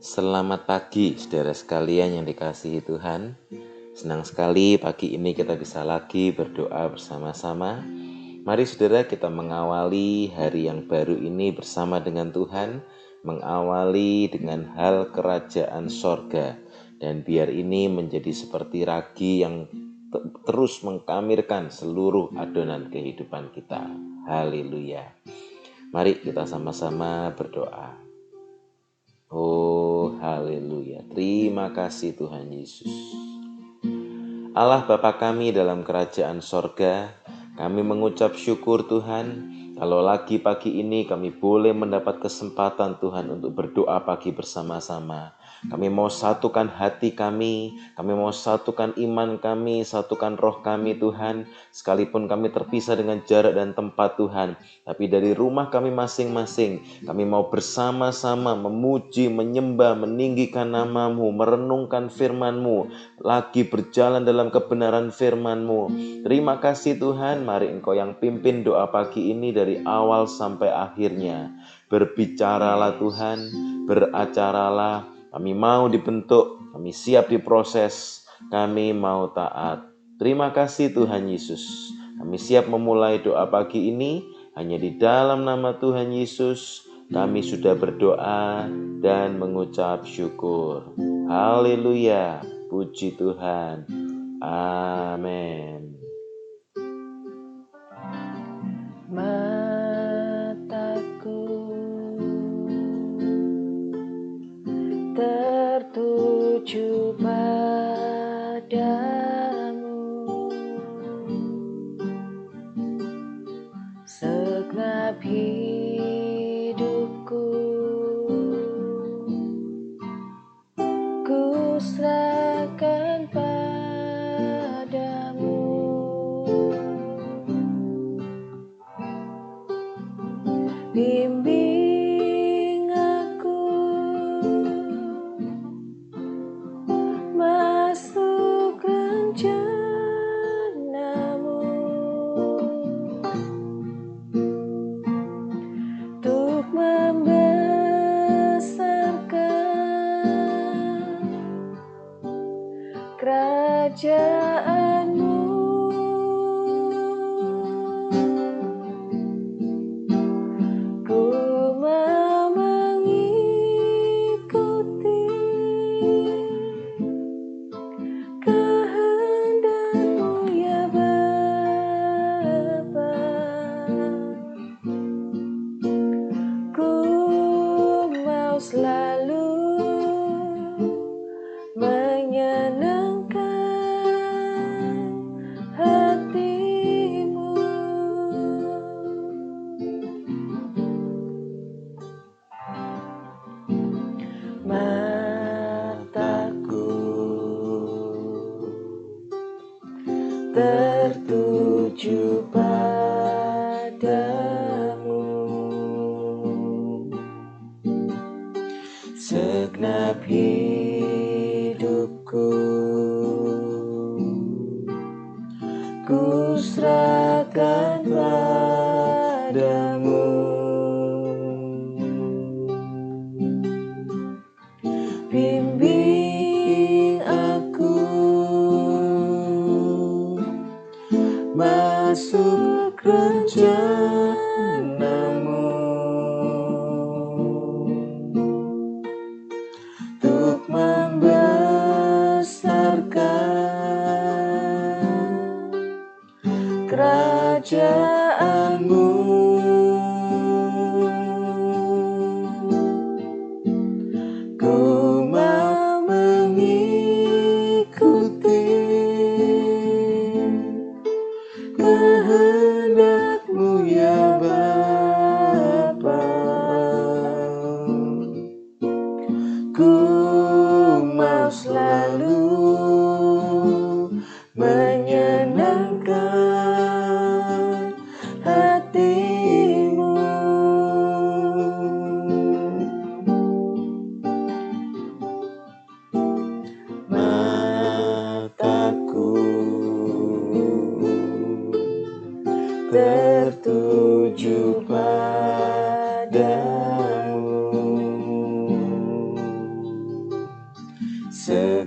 Selamat pagi, saudara sekalian yang dikasihi Tuhan. Senang sekali pagi ini kita bisa lagi berdoa bersama-sama. Mari saudara kita mengawali hari yang baru ini bersama dengan Tuhan, mengawali dengan hal kerajaan sorga. Dan biar ini menjadi seperti ragi yang terus mengkamirkan seluruh adonan kehidupan kita. Haleluya. Mari kita sama-sama berdoa. Oh, haleluya. Terima kasih Tuhan Yesus. Allah Bapa kami dalam kerajaan sorga, kami mengucap syukur Tuhan, kalau lagi pagi ini kami boleh mendapat kesempatan Tuhan untuk berdoa pagi bersama-sama. Kami mau satukan hati kami mau satukan iman kami, satukan roh kami Tuhan. Sekalipun kami terpisah dengan jarak dan tempat Tuhan, tapi dari rumah kami masing-masing, kami mau bersama-sama memuji, menyembah, meninggikan nama-Mu, merenungkan firman-Mu, lagi berjalan dalam kebenaran firman-Mu. Terima kasih Tuhan, mari Engkau yang pimpin doa pagi ini dari awal sampai akhirnya. Berbicaralah Tuhan, beracaralah. Kami mau dibentuk, kami siap diproses, kami mau taat. Terima kasih Tuhan Yesus. Kami siap memulai doa pagi ini hanya di dalam nama Tuhan Yesus. Kami sudah berdoa dan mengucap syukur. Haleluya, puji Tuhan. Amin. Mataku tertuju padamu, segenap hidupku ku serahkan padamu. Bimbing aku masuk rencana-Mu, untuk membesarkan kerajaan-Mu. Ku mau mengikuti kehendak-Mu ya Bapa. Ku mau selalu menyenangkan hati-Mu. Mataku tertuju padamu, segenap hidupku ku serahkan padamu. Bimbing aku masuk rencana-Mu, untuk membesarkan kerajaan-Mu. Ku mau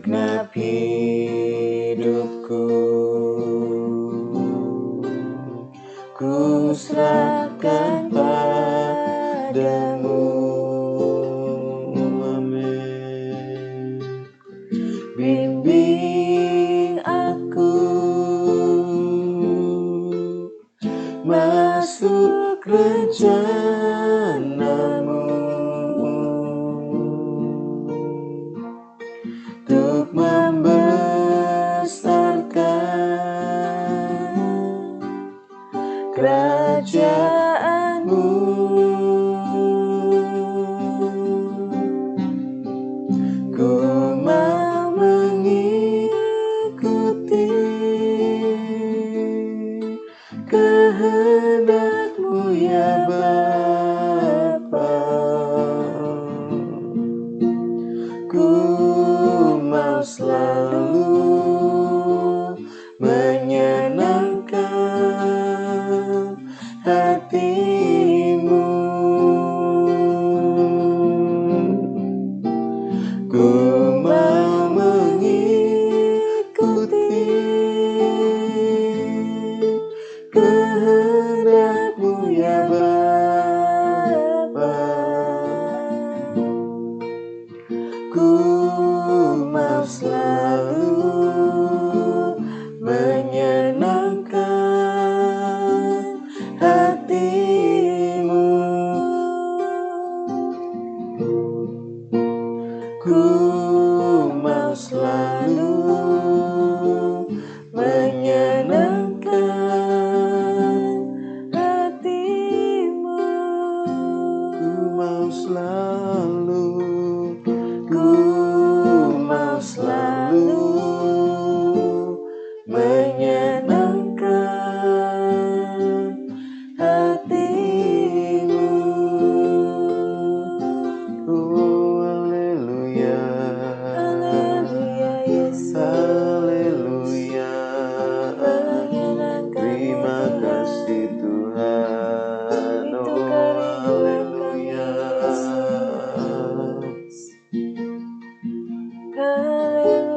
segenap hidupku ku serahkan padamu. Amin. Bimbing aku masuk rencana-Mu untuk membesarkan kerajaan-Mu. Ku mau mengikuti kehendak-Mu ya Bapa. Ku mau selalu menyenangkan hati-Mu. Ku mau mengikuti kehendak-Mu ya Bapa. Ku mau selalu menyenangkan hati-Mu. Ku mau selalu menyenangkan hati-Mu. Ku mau selalu, ku mau selalu menyenangkan hati-Mu. Oh, haleluya, Haleluya Yesus, haleluya. menyenangkan Terima kasih Tuhan. Itu Oh, kerinduan kami, haleluya. Haleluya.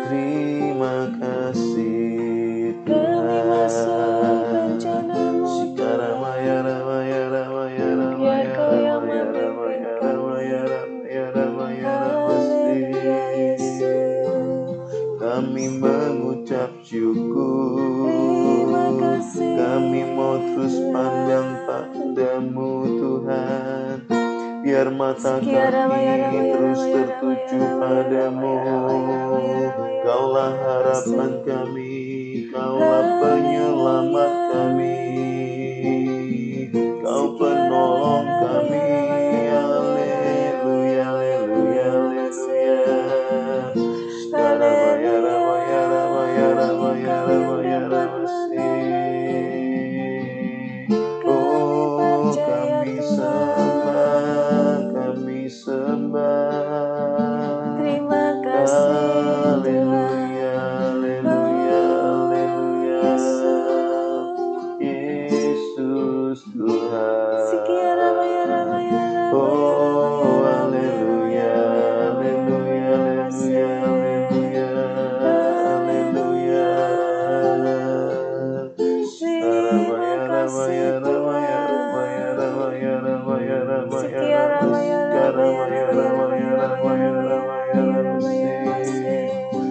Terima kasih Kami masuk Tuhan. rencana-Mu Sikara Tuhan. maya rama ya rama ya rama Biar ya Kau yang rama ya rama memimpin ya rama kami. ya rama ya rama ya rama Haleluya Yesus. Kami mengucap syukur. Terima kasih Kami mau terus Tuhan. pandang padamu Tuhan. Biar mata Sekiara maya kami rama ya terus rama ya rama tertuju ya rama ya padamu. rama ya rama ya rama ya rama. Kaulah harapan kami, Kaulah penyelamat kami, Kau penolong kami. Haleluya, haleluya, haleluya. Sekarang maya rama ya rama ya rama ya rama ya rama Oh, kami sembah. Terima kasih Haleluya, haleluya, haleluya. Yesus Tuhan. Sekiara maya rama ya rama ya Oh, rama ya haleluya, haleluya, haleluya, haleluya, haleluya. Terima kasih Tuhan. Sekiara maya rama ya rama ya rama ya rama ya rama ya rama ya rama.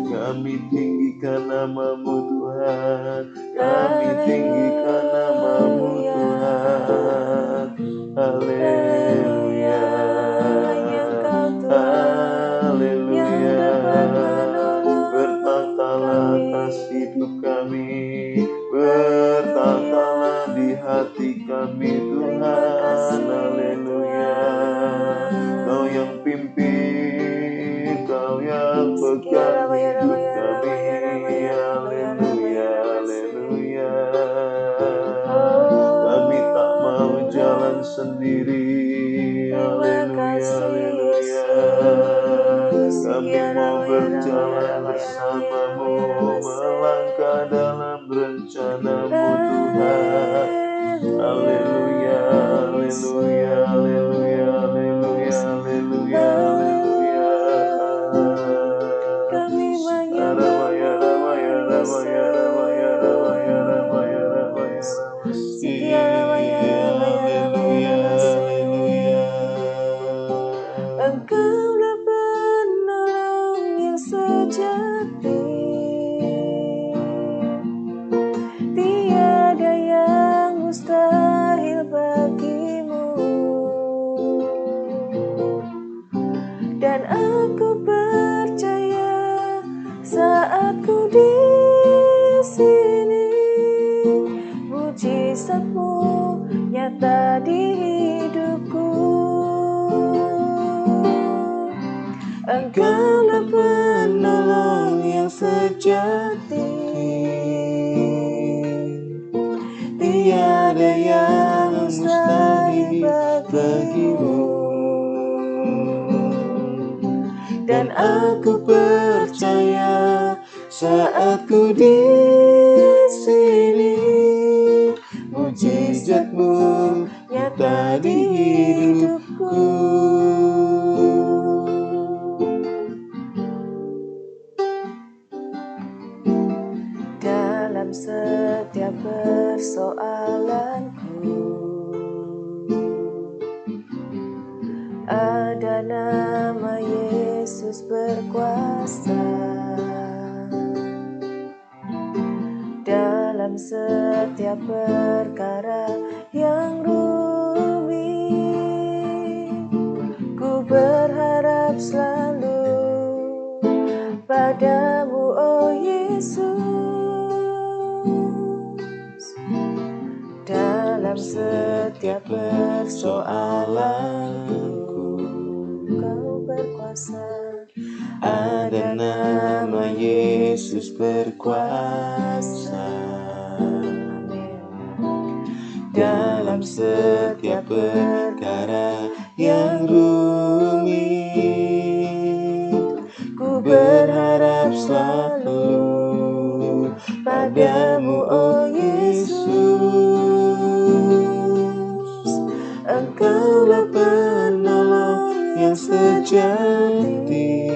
Kami tinggikan nama-Mu Tuhan, kami tinggikan nama-Mu Tuhan. Haleluya, haleluya. Bertatalah kasih hidup kami, bertatalah di hati kami Tuhan. Haleluya. Kau yang pimpin, Kau yang pegang hidup kami. Haleluya, haleluya. Kami tak mau jalan sendiri. Haleluya, haleluya. Kami mau berjalan bersama-Mu, melangkah dalam rencana-Mu Tuhan. Haleluya, haleluya, haleluya, haleluya, haleluya, haleluya. Dan aku percaya saat ku di sini, mujizat-Mu nyata di hidupku. Engkaulah penolong yang sejati, tiada yang mustahil bagimu. Dan aku percaya saat ku di sini, mujizat-Mu nyata di hidupku. Dalam setiap persoalanku, ada nama Yesus berkuasa. Dalam setiap perkara yang rumit, ku berharap selalu padamu, oh Yesus. Dalam setiap persoalanku, Kau berkuasa. Ada nama Yesus berkuasa. Dalam setiap perkara yang rumit, ku berharap selalu padamu, oh Yesus. Engkaulah penolong yang sejati,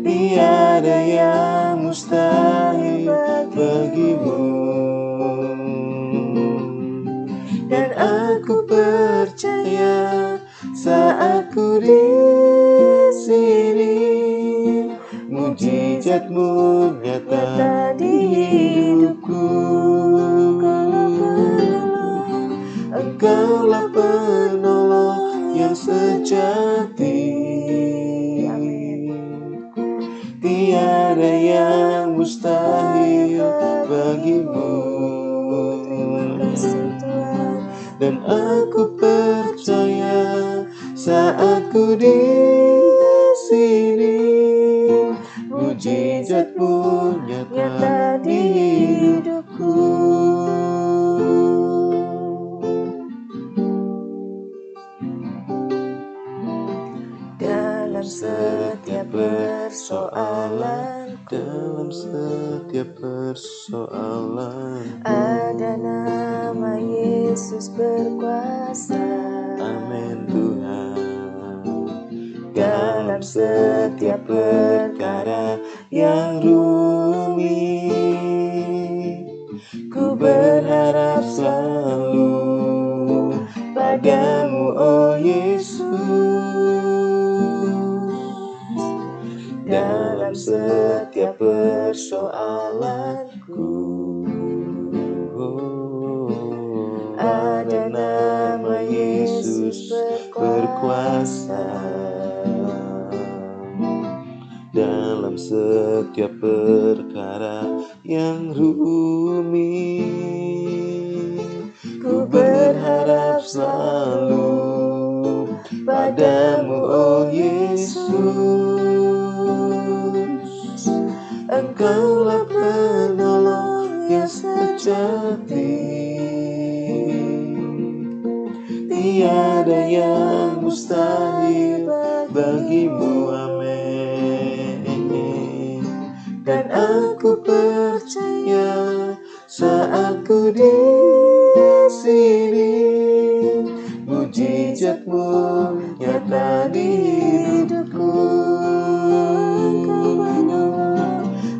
tiada yang mustahil bagimu. Dan aku percaya saat ku di sini, mujizat-Mu nyata di hidupku. Engkaulah penolong yang sejati, tiada yang mustahil bagimu. Dan aku percaya saat ku di sini, mujizat-Mu nyata di hidupku. Dalam setiap persoalan, dalam setiap persoalan, ada nama Yesus berkuasa. amin Tuhan. Dalam setiap perkara yang rumit, ku berharap selalu padamu, oh Yesus. Dalam setiap persoalanku, ada nama Yesus berkuasa. Dalam setiap perkara yang rumit, ku berharap selalu padamu, oh Yesus. Engkaulah penolong yang sejati, tiada yang mustahil bagimu, amin. Dan aku percaya saat ku di sini, mujizat-Mu nyata di hidupku.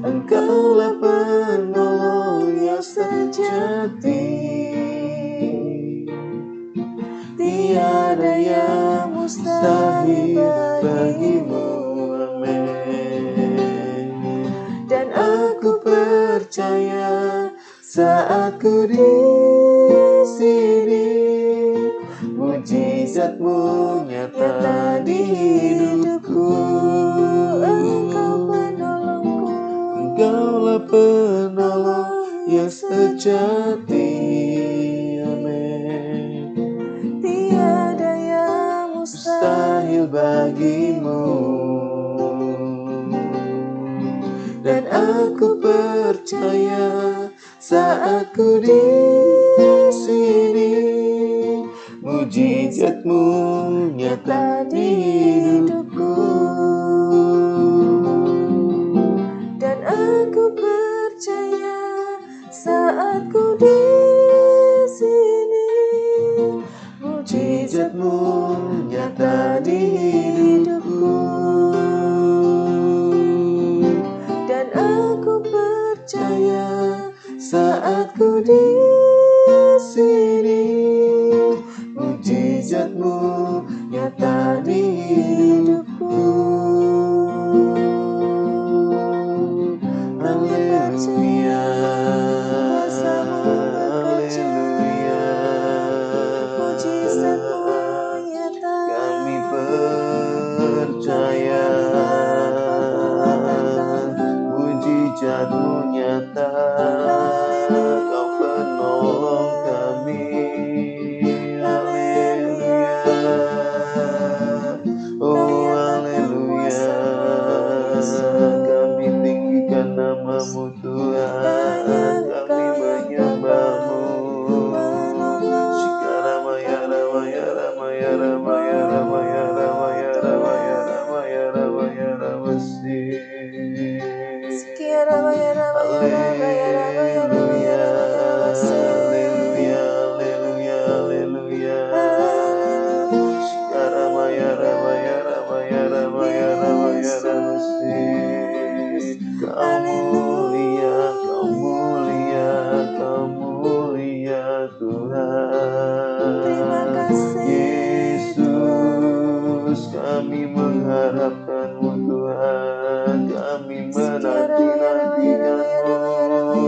Engkaulah penolong yang sejati, tiada yang mustahil bagimu, amin. Dan aku percaya saat ku di sini, mujizat Mujizat-Mu nyata di hidupku. Engkau penolongku, Engkaulah penolong yang sejati. Amin. tiada yang Mustahil bagimu, dan aku percaya saat ku di sini, mujizat-Mu nyata di hidupku. Dan aku percaya saat ku di sini, Mujizat-Mu nyata di hidupku. dan aku percaya Saat ku di sini, mujizat-Mu nyata di hidupku. Haleluya, haleluya. mujizat-Mu nyata. Kami percaya mujizat-Mu nyata. Kau penolong kami. Haleluya. Oh haleluya. Kami tinggikan nama-Mu Tuhan. Kami menyembah-Mu. Shikarama rama ya rama ya rama ya rama ya rama ya rama ya rama ya rama ya rama si. Haleluya, haleluya, haleluya, haleluya. Shikarama ya rama ya rama ya rama ya rama ya rama si. Kau mulia, kau mulia, kau mulia Tuhan. Terima kasih, Yesus, kami mengharapkan-Mu Tuhan. Kami menanti-nantikan-Mu.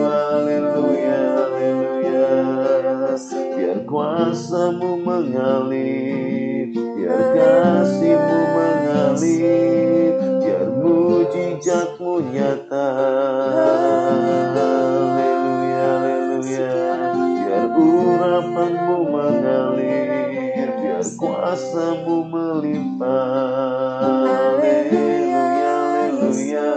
Haleluya, haleluya. Biar kuasa-Mu mengalir, biar kasih-Mu mengalir, biar mujizat-Mu nyata. Haleluya, haleluya. Biar urapan-Mu mengalir, biar kuasa-Mu melimpah. Haleluya, haleluya.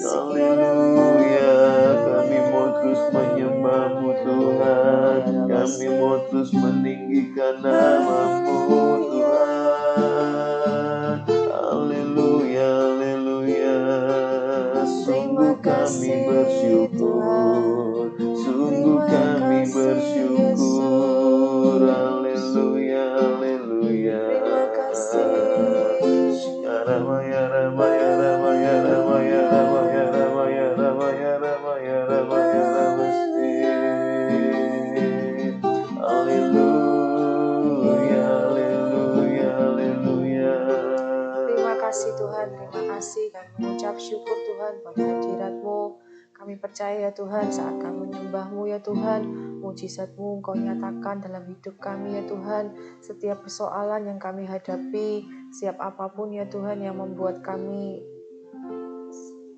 Haleluya. Kami mau terus menyembah-Mu Tuhan. Kami mau terus meninggikan nama-Mu Tuhan. Haleluya, haleluya. Sungguh kami bersyukur, sungguh kami bersyukur. Haleluya, haleluya. Terima kasih. Rama ya rama ya rama ya rama ya rama ya rama ya rama ya rama ya rama ya rama si. Haleluya, haleluya, haleluya. Terima kasih Tuhan, terima kasih. Kami mengucap syukur Tuhan pada hadirat-Mu. Kami percaya ya Tuhan saat kami menyembah-Mu ya Tuhan, mujizat-Mu Engkau nyatakan dalam hidup kami ya Tuhan. Setiap persoalan yang kami hadapi, siap apapun ya Tuhan yang membuat kami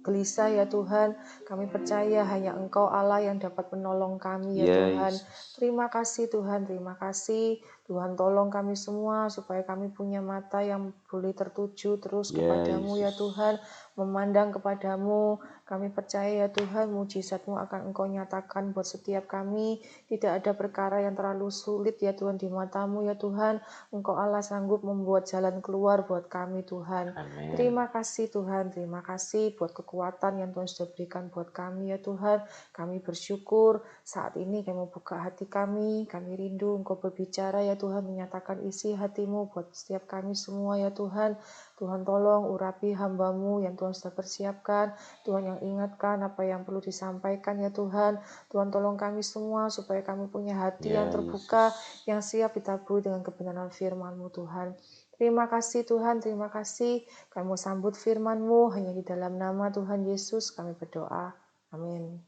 gelisah ya Tuhan, kami percaya hanya Engkau Allah yang dapat menolong kami ya Tuhan. Terima kasih Tuhan, terima kasih. Tuhan tolong kami semua supaya kami punya mata yang boleh tertuju terus kepadamu ya Tuhan, memandang kepadamu. Kami percaya ya Tuhan, mujizat-Mu akan Engkau nyatakan buat setiap kami. Tidak ada perkara yang terlalu sulit ya Tuhan di mata-Mu ya Tuhan. Engkau Allah sanggup membuat jalan keluar buat kami Tuhan. Amin. Terima kasih Tuhan, terima kasih buat kekuatan yang Tuhan sudah berikan buat kami ya Tuhan. Kami bersyukur saat ini kami mau buka hati kami rindu Engkau berbicara ya Tuhan, menyatakan isi hati-Mu buat setiap kami semua ya Tuhan. Tuhan tolong urapi hamba-Mu yang Tuhan sudah persiapkan. Tuhan yang ingatkan apa yang perlu disampaikan ya Tuhan. Tuhan tolong kami semua supaya kami punya hati yang terbuka, yang siap ditaburi dengan kebenaran firman-Mu Tuhan. Terima kasih Tuhan, terima kasih. Kami mau sambut firman-Mu hanya di dalam nama Tuhan Yesus kami berdoa. Amin.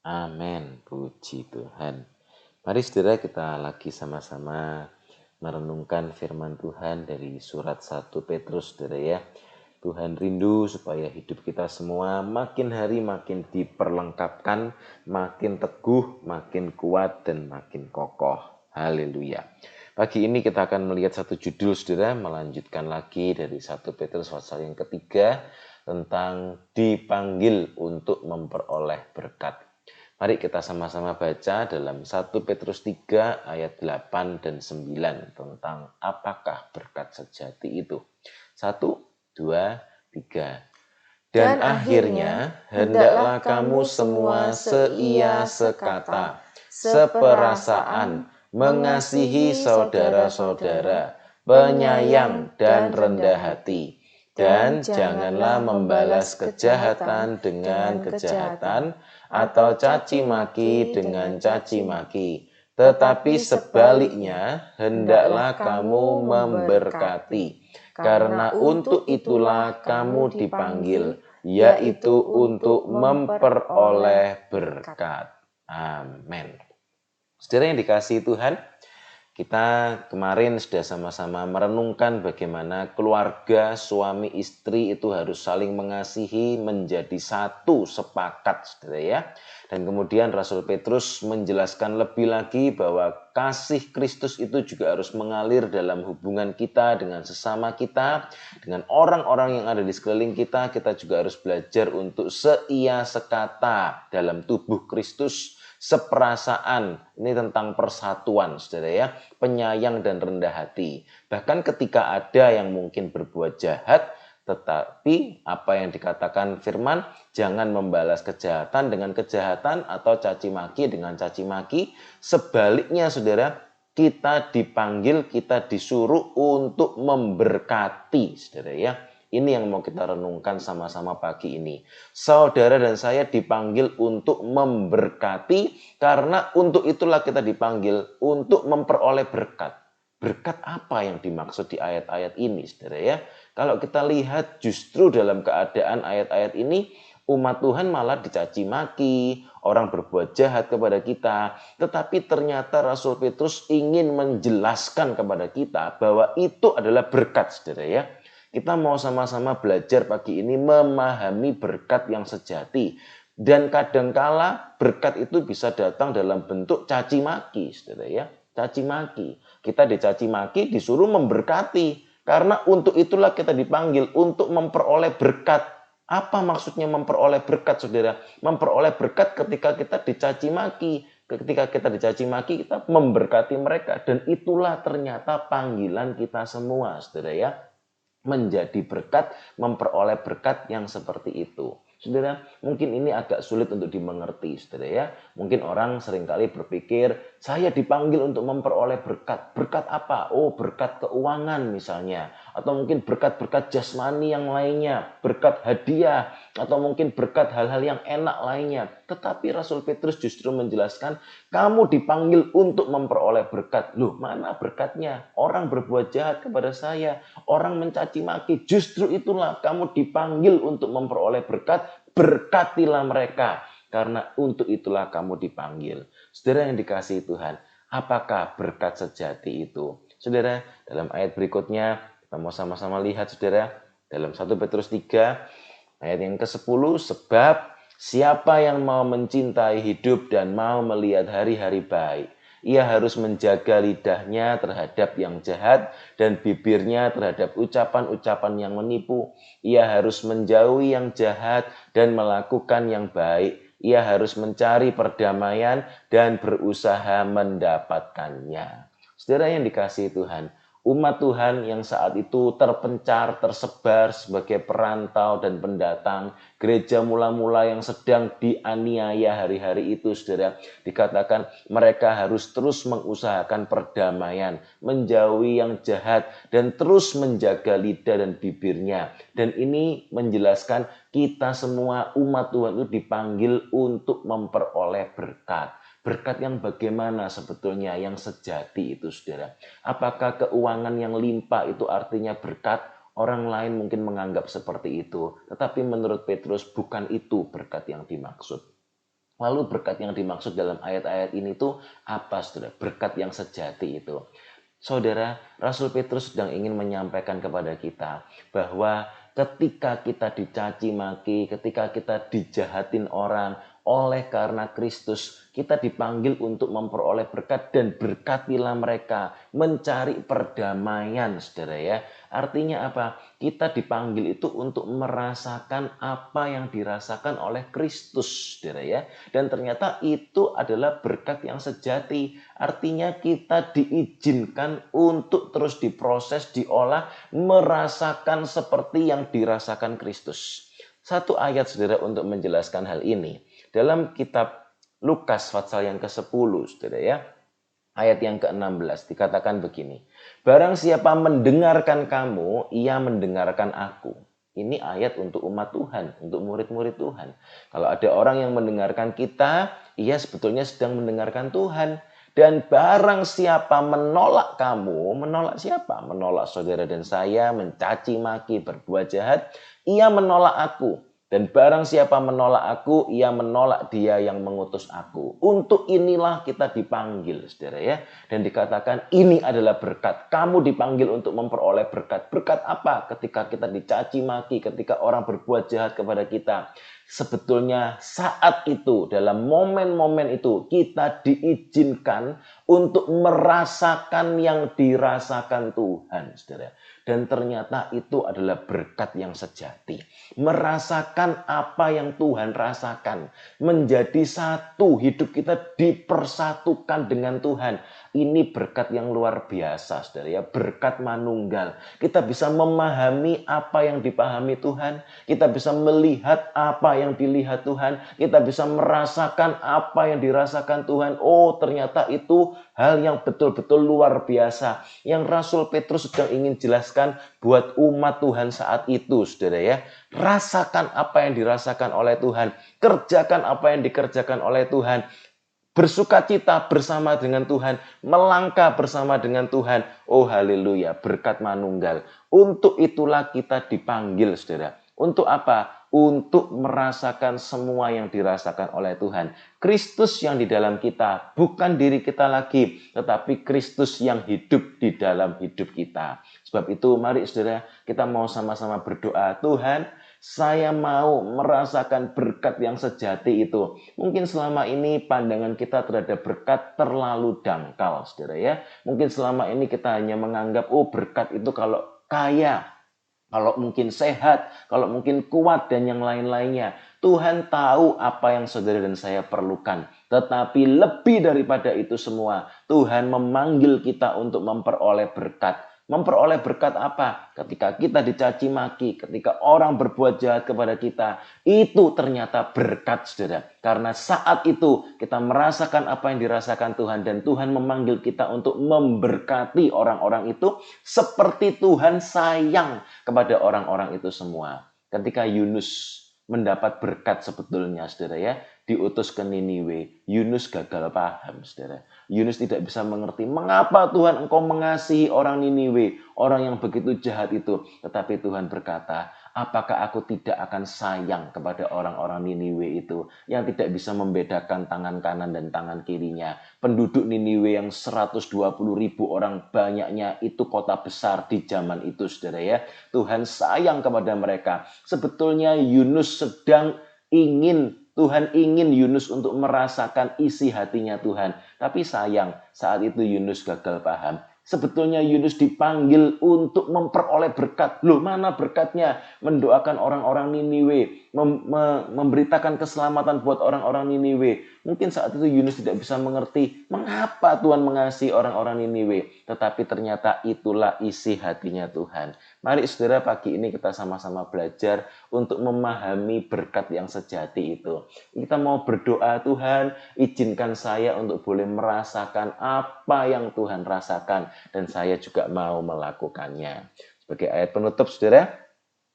Amin. Puji Tuhan. Mari saudara kita lagi sama-sama merenungkan firman Tuhan dari surat 1 Petrus saudara ya. Tuhan rindu supaya hidup kita semua makin hari makin diperlengkapkan, makin teguh, makin kuat, dan makin kokoh. Haleluya. Pagi ini kita akan melihat satu judul saudara, melanjutkan lagi dari 1 Petrus pasal yang ketiga tentang dipanggil untuk memperoleh berkat. Mari kita sama-sama baca dalam 1 Petrus 3 ayat 8 dan 9 tentang apakah berkat sejati itu. 1, 2, 3. Dan akhirnya hendaklah kamu semua seia sekata, seperasaan, mengasihi saudara-saudara, penyayang dan rendah hati. Dan janganlah membalas kejahatan dengan kejahatan atau caci maki dengan caci maki. Tetapi sebaliknya, hendaklah kamu memberkati. Karena untuk itulah kamu dipanggil, yaitu untuk memperoleh berkat. Amin. Saudara yang dikasihi Tuhan, kita kemarin sudah sama-sama merenungkan bagaimana keluarga, suami, istri itu harus saling mengasihi, menjadi satu, sepakat, saudara ya. Dan kemudian Rasul Petrus menjelaskan lebih lagi bahwa kasih Kristus itu juga harus mengalir dalam hubungan kita dengan sesama kita, dengan orang-orang yang ada di sekeliling kita. Kita juga harus belajar untuk seia sekata dalam tubuh Kristus, seperasaan. Ini tentang persatuan, saudara ya, penyayang dan rendah hati. Bahkan ketika ada yang mungkin berbuat jahat, tetapi apa yang dikatakan firman, jangan membalas kejahatan dengan kejahatan atau caci maki dengan caci maki. Sebaliknya saudara, kita dipanggil, kita disuruh untuk memberkati, saudara ya. Ini yang mau kita renungkan sama-sama pagi ini. Saudara dan saya dipanggil untuk memberkati, karena untuk itulah kita dipanggil untuk memperoleh berkat. Berkat apa yang dimaksud di ayat-ayat ini, saudara ya? Kalau kita lihat justru dalam keadaan ayat-ayat ini, umat Tuhan malah dicaci maki, orang berbuat jahat kepada kita. Tetapi ternyata Rasul Petrus ingin menjelaskan kepada kita bahwa itu adalah berkat, saudara ya. Kita mau sama-sama belajar pagi ini memahami berkat yang sejati. Dan kadangkala berkat itu bisa datang dalam bentuk caci maki, saudara ya. Caci maki. Kita dicaci maki disuruh memberkati. Karena untuk itulah kita dipanggil untuk memperoleh berkat. Apa maksudnya memperoleh berkat, saudara? Memperoleh berkat ketika kita dicaci maki. Ketika kita dicaci maki, kita memberkati mereka. Dan itulah ternyata panggilan kita semua, saudara ya. Menjadi berkat, memperoleh berkat yang seperti itu. Saudara, mungkin ini agak sulit untuk dimengerti, saudara ya. Mungkin orang seringkali berpikir, saya dipanggil untuk memperoleh berkat. Berkat apa? Oh, berkat keuangan misalnya. Atau mungkin berkat-berkat jasmani yang lainnya. Berkat hadiah. Atau mungkin berkat hal-hal yang enak lainnya. Tetapi Rasul Petrus justru menjelaskan, kamu dipanggil untuk memperoleh berkat. Loh, mana berkatnya? Orang berbuat jahat kepada saya. Orang mencaci maki. Justru itulah kamu dipanggil untuk memperoleh berkat. Berkatilah mereka. Karena untuk itulah kamu dipanggil. Saudara yang dikasihi Tuhan, apakah berkat sejati itu? Saudara, dalam ayat berikutnya, kita mau sama-sama lihat saudara. Dalam 1 Petrus 3, ayat yang ke-10, sebab siapa yang mau mencintai hidup dan mau melihat hari-hari baik, ia harus menjaga lidahnya terhadap yang jahat dan bibirnya terhadap ucapan-ucapan yang menipu. Ia harus menjauhi yang jahat dan melakukan yang baik. Ia harus mencari perdamaian dan berusaha mendapatkannya. Saudara yang dikasihi Tuhan, umat Tuhan yang saat itu terpencar, tersebar sebagai perantau dan pendatang, gereja mula-mula yang sedang dianiaya hari-hari itu, saudara, dikatakan mereka harus terus mengusahakan perdamaian, menjauhi yang jahat, dan terus menjaga lidah dan bibirnya. Dan ini menjelaskan kita semua umat Tuhan itu dipanggil untuk memperoleh berkat. Berkat yang bagaimana sebetulnya yang sejati itu, saudara? Apakah keuangan yang limpah itu artinya berkat? Orang lain mungkin menganggap seperti itu. Tetapi menurut Petrus bukan itu berkat yang dimaksud. Lalu berkat yang dimaksud dalam ayat-ayat ini tuh apa, saudara? Berkat yang sejati itu. Saudara, Rasul Petrus sedang ingin menyampaikan kepada kita bahwa ketika kita dicaci maki, ketika kita dijahatin orang, oleh karena Kristus, kita dipanggil untuk memperoleh berkat dan berkatilah mereka, mencari perdamaian, saudara ya. Artinya apa? Kita dipanggil itu untuk merasakan apa yang dirasakan oleh Kristus, saudara ya. Dan ternyata itu adalah berkat yang sejati. Artinya kita diizinkan untuk terus diproses, diolah, merasakan seperti yang dirasakan Kristus. Satu ayat, saudara, untuk menjelaskan hal ini. Dalam kitab Lukas pasal yang ke-10, saudara ya, ayat yang ke-16 dikatakan begini. Barang siapa mendengarkan kamu, ia mendengarkan aku. Ini ayat untuk umat Tuhan, untuk murid-murid Tuhan. Kalau ada orang yang mendengarkan kita, ia sebetulnya sedang mendengarkan Tuhan. Dan barang siapa menolak kamu, menolak siapa? Menolak saudara dan saya, mencaci maki, berbuat jahat, ia menolak aku. Dan barang siapa menolak aku, ia menolak dia yang mengutus aku. Untuk inilah kita dipanggil, saudara ya. Dan dikatakan ini adalah berkat. Kamu dipanggil untuk memperoleh berkat. Berkat apa? Ketika kita dicaci maki, ketika orang berbuat jahat kepada kita. Sebetulnya saat itu, dalam momen-momen itu, kita diizinkan untuk merasakan yang dirasakan Tuhan, saudara. Dan ternyata itu adalah berkat yang sejati. Merasakan apa yang Tuhan rasakan. Menjadi satu, hidup kita dipersatukan dengan Tuhan. Ini berkat yang luar biasa, saudara ya. Berkat manunggal. Kita bisa memahami apa yang dipahami Tuhan. Kita bisa melihat apa yang dilihat Tuhan. Kita bisa merasakan apa yang dirasakan Tuhan. Oh, ternyata itu hal yang betul-betul luar biasa. Yang Rasul Petrus sedang ingin jelaskan buat umat Tuhan saat itu, saudara ya. Rasakan apa yang dirasakan oleh Tuhan. Kerjakan apa yang dikerjakan oleh Tuhan. Bersukacita bersama dengan Tuhan. Melangkah bersama dengan Tuhan. Oh haleluya, berkat manunggal. Untuk itulah kita dipanggil, saudara. Untuk apa? Untuk merasakan semua yang dirasakan oleh Tuhan. Kristus yang di dalam kita, bukan diri kita lagi, tetapi Kristus yang hidup di dalam hidup kita. Sebab itu mari saudara, kita mau sama-sama berdoa. Tuhan, saya mau merasakan berkat yang sejati itu. Mungkin selama ini pandangan kita terhadap berkat terlalu dangkal, saudara ya. Mungkin selama ini kita hanya menganggap, oh berkat itu kalau kaya, kalau mungkin sehat, kalau mungkin kuat dan yang lain-lainnya. Tuhan tahu apa yang saudara dan saya perlukan. Tetapi lebih daripada itu semua, Tuhan memanggil kita untuk memperoleh berkat. Memperoleh berkat apa? Ketika kita dicaci maki, ketika orang berbuat jahat kepada kita, itu ternyata berkat, saudara. Karena saat itu kita merasakan apa yang dirasakan Tuhan dan Tuhan memanggil kita untuk memberkati orang-orang itu seperti Tuhan sayang kepada orang-orang itu semua. Ketika Yunus mendapat berkat sebetulnya, saudara ya, diutus ke Niniwe, Yunus gagal paham, saudara. Yunus tidak bisa mengerti mengapa Tuhan engkau mengasihi orang Niniwe, orang yang begitu jahat itu. Tetapi Tuhan berkata, apakah aku tidak akan sayang kepada orang-orang Niniwe itu yang tidak bisa membedakan tangan kanan dan tangan kirinya. Penduduk Niniwe yang 120.000 orang banyaknya, itu kota besar di zaman itu, saudara ya. Tuhan sayang kepada mereka. Sebetulnya Yunus Tuhan ingin Yunus untuk merasakan isi hatinya Tuhan. Tapi sayang, saat itu Yunus gagal paham. Sebetulnya Yunus dipanggil untuk memperoleh berkat. Loh, mana berkatnya? Mendoakan orang-orang Niniwe, memberitakan keselamatan buat orang-orang Niniwe. Mungkin saat itu Yunus tidak bisa mengerti mengapa Tuhan mengasihi orang-orang Niniwe. Tetapi ternyata itulah isi hatinya Tuhan. Mari saudara, pagi ini kita sama-sama belajar untuk memahami berkat yang sejati itu. Kita mau berdoa, Tuhan, izinkan saya untuk boleh merasakan apa yang Tuhan rasakan. Dan saya juga mau melakukannya. Sebagai ayat penutup, saudara,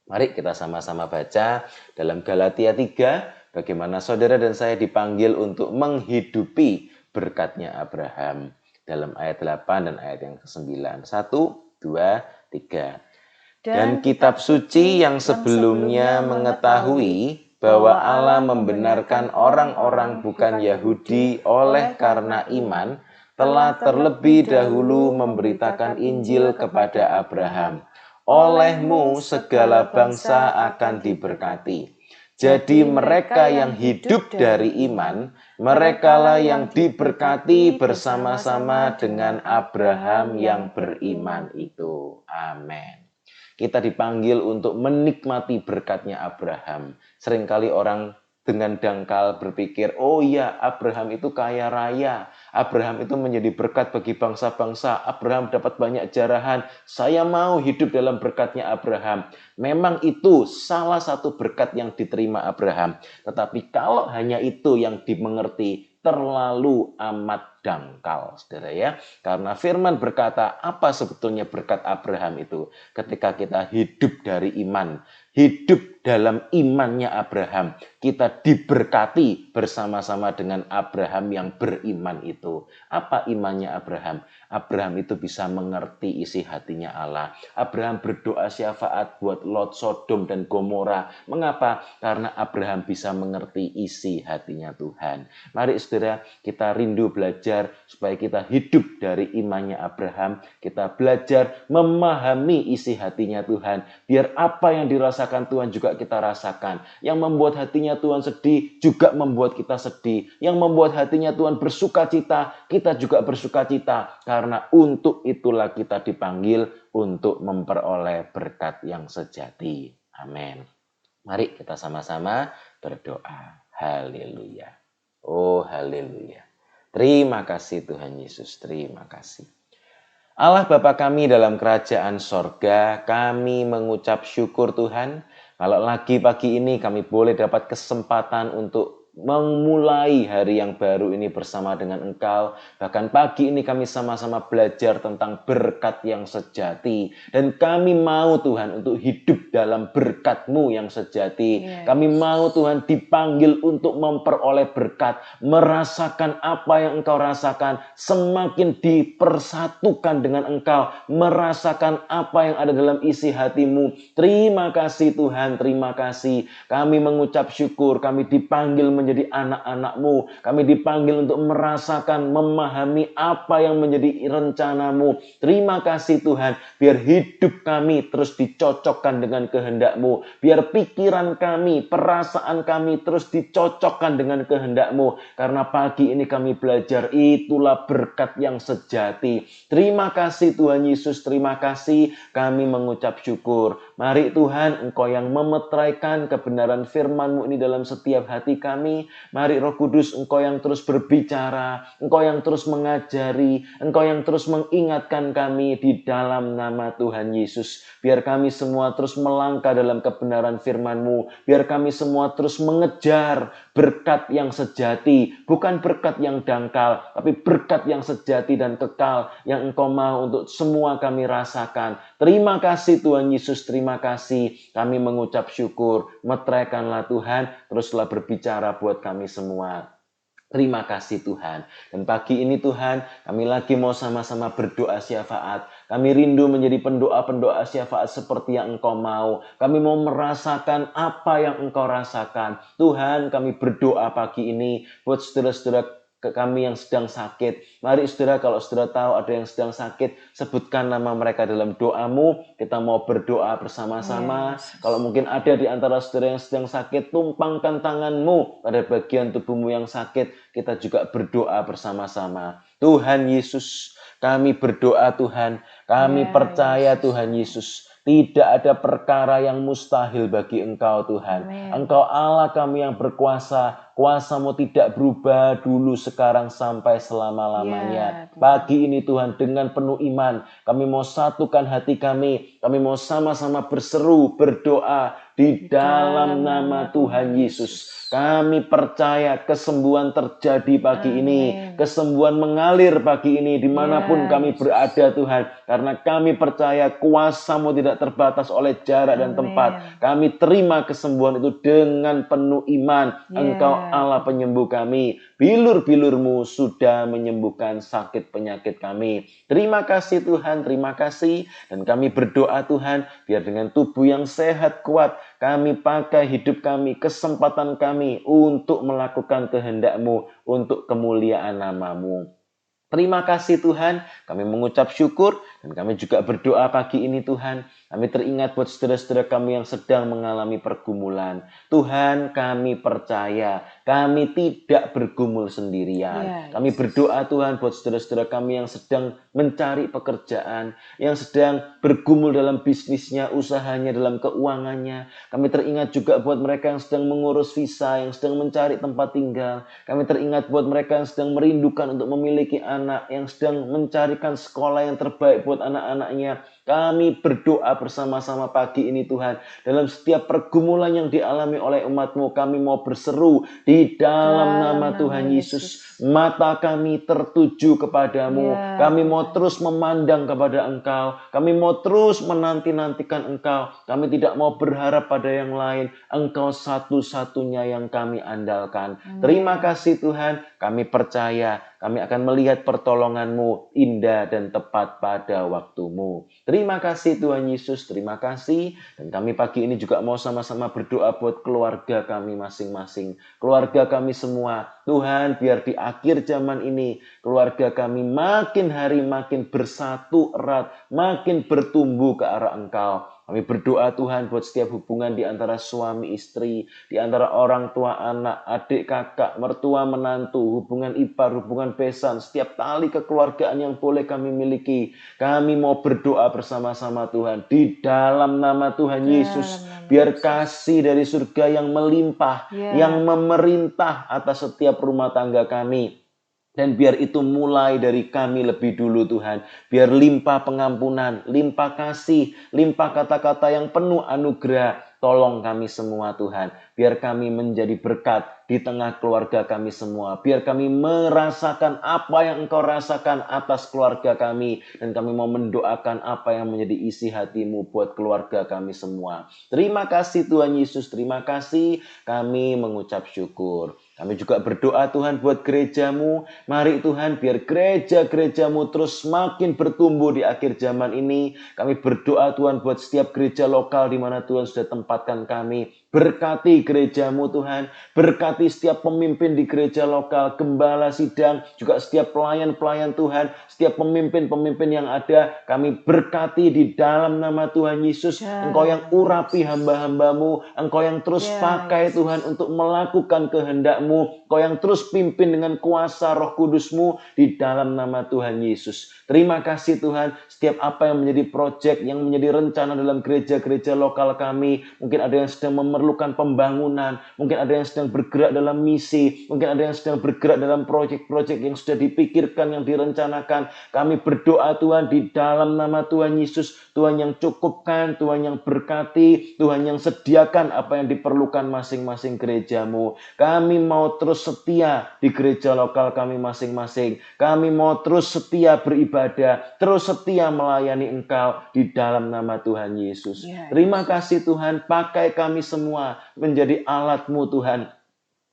mari kita sama-sama baca dalam Galatia 3, bagaimana saudara dan saya dipanggil untuk menghidupi berkatnya Abraham. Dalam ayat 8 dan ayat yang ke-9. 1, 2, 3. Dan kitab suci yang sebelumnya mengetahui bahwa Allah membenarkan orang-orang bukan Yahudi oleh karena iman, telah terlebih dahulu memberitakan Injil kepada Abraham. Olehmu segala bangsa akan diberkati. Jadi mereka yang hidup dari iman, merekalah yang diberkati bersama-sama dengan Abraham yang beriman itu. Amin. Kita dipanggil untuk menikmati berkatnya Abraham. Seringkali orang dengan dangkal berpikir, oh iya, Abraham itu kaya raya. Abraham itu menjadi berkat bagi bangsa-bangsa. Abraham dapat banyak jarahan. Saya mau hidup dalam berkatnya Abraham. Memang itu salah satu berkat yang diterima Abraham. Tetapi kalau hanya itu yang dimengerti, terlalu amat dangkal, saudara ya. Karena firman berkata, apa sebetulnya berkat Abraham itu? Ketika kita hidup dari iman, hidup dalam imannya Abraham, kita diberkati bersama-sama dengan Abraham yang beriman itu. Apa imannya Abraham? Abraham itu bisa mengerti isi hatinya Allah. Abraham berdoa syafaat buat Lot, Sodom, dan Gomora. Mengapa? Karena Abraham bisa mengerti isi hatinya Tuhan. Mari saudara, kita rindu belajar supaya kita hidup dari imannya Abraham. Kita belajar memahami isi hatinya Tuhan. Biar apa yang dirasakan Tuhan juga kita rasakan. Yang membuat hatinya Tuhan sedih juga membuat kita sedih. Yang membuat hatinya Tuhan bersuka cita, kita juga bersuka cita. Karena untuk itulah kita dipanggil untuk memperoleh berkat yang sejati. Amin. Mari kita sama-sama berdoa. Haleluya. Oh haleluya. Terima kasih Tuhan Yesus. Terima kasih. Allah Bapa kami dalam kerajaan sorga, kami mengucap syukur Tuhan. Kalau lagi pagi ini kami boleh dapat kesempatan untuk memulai hari yang baru ini bersama dengan Engkau. Bahkan pagi ini kami sama-sama belajar tentang berkat yang sejati. Dan kami mau Tuhan untuk hidup dalam berkat-Mu yang sejati. Yes. Kami mau Tuhan dipanggil untuk memperoleh berkat. Merasakan apa yang Engkau rasakan. Semakin dipersatukan dengan Engkau. Merasakan apa yang ada dalam isi hati-Mu. Terima kasih Tuhan, terima kasih. Kami mengucap syukur, kami dipanggil menjadi anak-anak-Mu. Kami dipanggil untuk merasakan, memahami apa yang menjadi rencana-Mu. Terima kasih Tuhan, biar hidup kami terus dicocokkan dengan kehendak-Mu. Biar pikiran kami, perasaan kami terus dicocokkan dengan kehendak-Mu. Karena pagi ini kami belajar, itulah berkat yang sejati. Terima kasih Tuhan Yesus, terima kasih. Kami mengucap syukur. Mari Tuhan, Engkau yang memeteraikan kebenaran firman-Mu ini dalam setiap hati kami. Mari Roh Kudus, Engkau yang terus berbicara, Engkau yang terus mengajari, Engkau yang terus mengingatkan kami di dalam nama Tuhan Yesus. Biar kami semua terus melangkah dalam kebenaran firman-Mu. Biar kami semua terus mengejar berkat yang sejati. Bukan berkat yang dangkal, tapi berkat yang sejati dan kekal yang Engkau mau untuk semua kami rasakan. Terima kasih Tuhan Yesus, terima kasih. Kami mengucap syukur. Meteraikanlah Tuhan, teruslah berbicara buat kami semua. Terima kasih Tuhan. Dan pagi ini Tuhan, kami lagi mau sama-sama berdoa syafaat. Kami rindu menjadi pendoa-pendoa syafaat seperti yang Engkau mau. Kami mau merasakan apa yang Engkau rasakan. Tuhan, kami berdoa pagi ini buat saudara-saudara kami yang sedang sakit. Mari saudara, kalau saudara tahu ada yang sedang sakit, sebutkan nama mereka dalam doamu. Kita mau berdoa bersama-sama. Yes. Kalau mungkin ada di antara saudara yang sedang sakit, tumpangkan tanganmu pada bagian tubuhmu yang sakit. Kita juga berdoa bersama-sama. Tuhan Yesus, kami berdoa Tuhan. Kami percaya Tuhan Yesus. Tidak ada perkara yang mustahil bagi Engkau Tuhan. Amen. Engkau Allah kami yang berkuasa. Kuasa-Mu tidak berubah dulu, sekarang, sampai selama-lamanya. Pagi ini Tuhan, dengan penuh iman, kami mau satukan hati kami. Kami mau sama-sama berseru, berdoa di dalam nama Tuhan Yesus. Kami percaya kesembuhan terjadi pagi ini. Kesembuhan mengalir pagi ini dimanapun kami berada Tuhan. Karena kami percaya kuasa-Mu tidak terbatas oleh jarak dan tempat. Kami terima kesembuhan itu dengan penuh iman. Engkau Allah penyembuh kami. Bilur-bilur-Mu sudah menyembuhkan sakit penyakit kami. Terima kasih Tuhan, terima kasih. Dan kami berdoa Tuhan, biar dengan tubuh yang sehat kuat, Kami pakai hidup kami, kesempatan kami untuk melakukan kehendak-Mu, untuk kemuliaan nama-Mu. Terima kasih Tuhan, kami mengucap syukur dan kami juga berdoa pagi ini Tuhan. Kami teringat buat saudara-saudara kami yang sedang mengalami pergumulan. Tuhan, kami percaya kami tidak bergumul sendirian. Ya, Kami berdoa Tuhan buat saudara-saudara kami yang sedang mencari pekerjaan, yang sedang bergumul dalam bisnisnya, usahanya, dalam keuangannya. Kami teringat juga buat mereka yang sedang mengurus visa, yang sedang mencari tempat tinggal. Kami teringat buat mereka yang sedang merindukan untuk memiliki anak, yang sedang mencarikan sekolah yang terbaik buat anak-anaknya. Kami berdoa bersama-sama pagi ini Tuhan. Dalam setiap pergumulan yang dialami oleh umat-Mu, kami mau berseru di dalam nama Tuhan Yesus. Mata kami tertuju kepadamu. Ya, Kami mau terus memandang kepada Engkau. Kami mau terus menanti-nantikan Engkau. Kami tidak mau berharap pada yang lain. Engkau satu-satunya yang kami andalkan. Terima kasih Tuhan. Kami percaya kami akan melihat pertolongan-Mu indah dan tepat pada waktu-Mu. Terima kasih Tuhan Yesus, terima kasih. Dan kami pagi ini juga mau sama-sama berdoa buat keluarga kami masing-masing. Keluarga kami semua. Tuhan, biar di akhir zaman ini keluarga kami makin hari makin bersatu erat, makin bertumbuh ke arah Engkau. Kami berdoa Tuhan buat setiap hubungan di antara suami istri, di antara orang tua anak, adik kakak, mertua menantu, hubungan ipar, hubungan besan, setiap tali kekeluargaan yang boleh kami miliki. Kami mau berdoa bersama-sama Tuhan di dalam nama Tuhan Yesus. Biar kasih dari surga yang melimpah, yang memerintah atas setiap rumah tangga kami. Dan biar itu mulai dari kami lebih dulu Tuhan. Biar limpah pengampunan, limpah kasih, limpah kata-kata yang penuh anugerah. Tolong kami semua Tuhan. Biar kami menjadi berkat di tengah keluarga kami semua. Biar kami merasakan apa yang Engkau rasakan atas keluarga kami. Dan kami mau mendoakan apa yang menjadi isi hati-Mu buat keluarga kami semua. Terima kasih Tuhan Yesus. Terima kasih. Kami mengucap syukur. Kami juga berdoa Tuhan buat gereja-Mu. Mari Tuhan biar gereja-gereja-Mu terus semakin bertumbuh di akhir zaman ini. Kami berdoa Tuhan buat setiap gereja lokal di mana Tuhan sudah tempatkan kami. Berkati gereja-Mu Tuhan. Berkati setiap pemimpin di gereja lokal, gembala sidang, juga setiap pelayan-pelayan Tuhan. Setiap pemimpin-pemimpin yang ada, kami berkati di dalam nama Tuhan Yesus. Engkau yang urapi hamba-hamba-Mu. Engkau yang terus pakai Tuhan untuk melakukan kehendak-Mu. Engkau yang terus pimpin dengan kuasa Roh Kudus-Mu di dalam nama Tuhan Yesus. Terima kasih Tuhan. Setiap apa yang menjadi proyek, yang menjadi rencana dalam gereja-gereja lokal kami. Mungkin ada yang sedang memerlukan pembangunan. Mungkin ada yang sedang bergerak dalam misi. Mungkin ada yang sedang bergerak dalam proyek-proyek yang sudah dipikirkan, yang direncanakan. Kami berdoa Tuhan di dalam nama Tuhan Yesus. Tuhan yang cukupkan, Tuhan yang berkati, Tuhan yang sediakan apa yang diperlukan masing-masing gereja-Mu. Kami mau terus setia di gereja lokal kami masing-masing. Kami mau terus setia beribadah, terus setia melayani Engkau di dalam nama Tuhan Yesus. Terima kasih Tuhan, pakai kami semua menjadi alat-Mu Tuhan.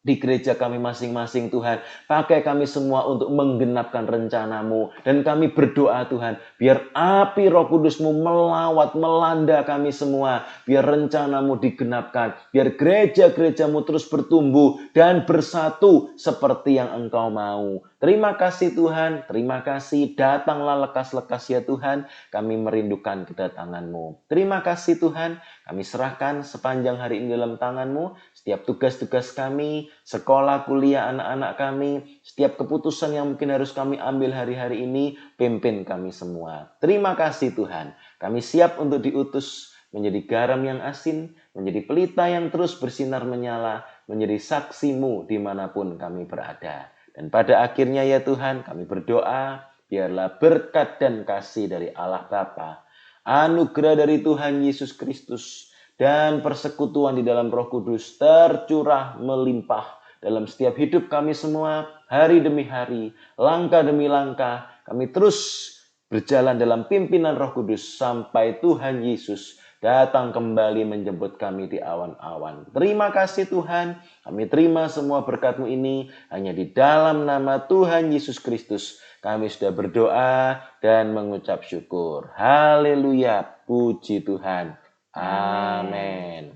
Di gereja kami masing-masing Tuhan. Pakai kami semua untuk menggenapkan rencana-Mu. Dan kami berdoa Tuhan. Biar api Roh Kudus-Mu melawat, melanda kami semua. Biar rencana-Mu digenapkan. Biar gereja-gereja-Mu terus bertumbuh dan bersatu seperti yang Engkau mau. Terima kasih Tuhan, terima kasih. Datanglah lekas-lekas ya Tuhan. Kami merindukan kedatangan-Mu. Terima kasih Tuhan. Kami serahkan sepanjang hari ini dalam tangan-Mu. Setiap tugas-tugas kami, sekolah, kuliah anak-anak kami, setiap keputusan yang mungkin harus kami ambil hari-hari ini, pimpin kami semua. Terima kasih Tuhan. Kami siap untuk diutus menjadi garam yang asin, menjadi pelita yang terus bersinar menyala, menjadi saksi-Mu dimanapun kami berada. Dan pada akhirnya ya Tuhan, kami berdoa, biarlah berkat dan kasih dari Allah Bapa, anugerah dari Tuhan Yesus Kristus, dan persekutuan di dalam Roh Kudus tercurah melimpah dalam setiap hidup kami semua, hari demi hari, langkah demi langkah, kami terus berjalan dalam pimpinan Roh Kudus sampai Tuhan Yesus datang kembali menjemput kami di awan-awan. Terima kasih Tuhan, kami terima semua berkat-Mu ini hanya di dalam nama Tuhan Yesus Kristus. Kami sudah berdoa dan mengucap syukur. Haleluya, puji Tuhan. Amin.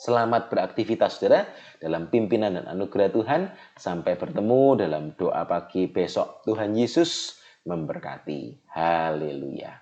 Selamat beraktivitas saudara dalam pimpinan dan anugerah Tuhan. Sampai bertemu dalam doa pagi besok. Tuhan Yesus memberkati. Haleluya.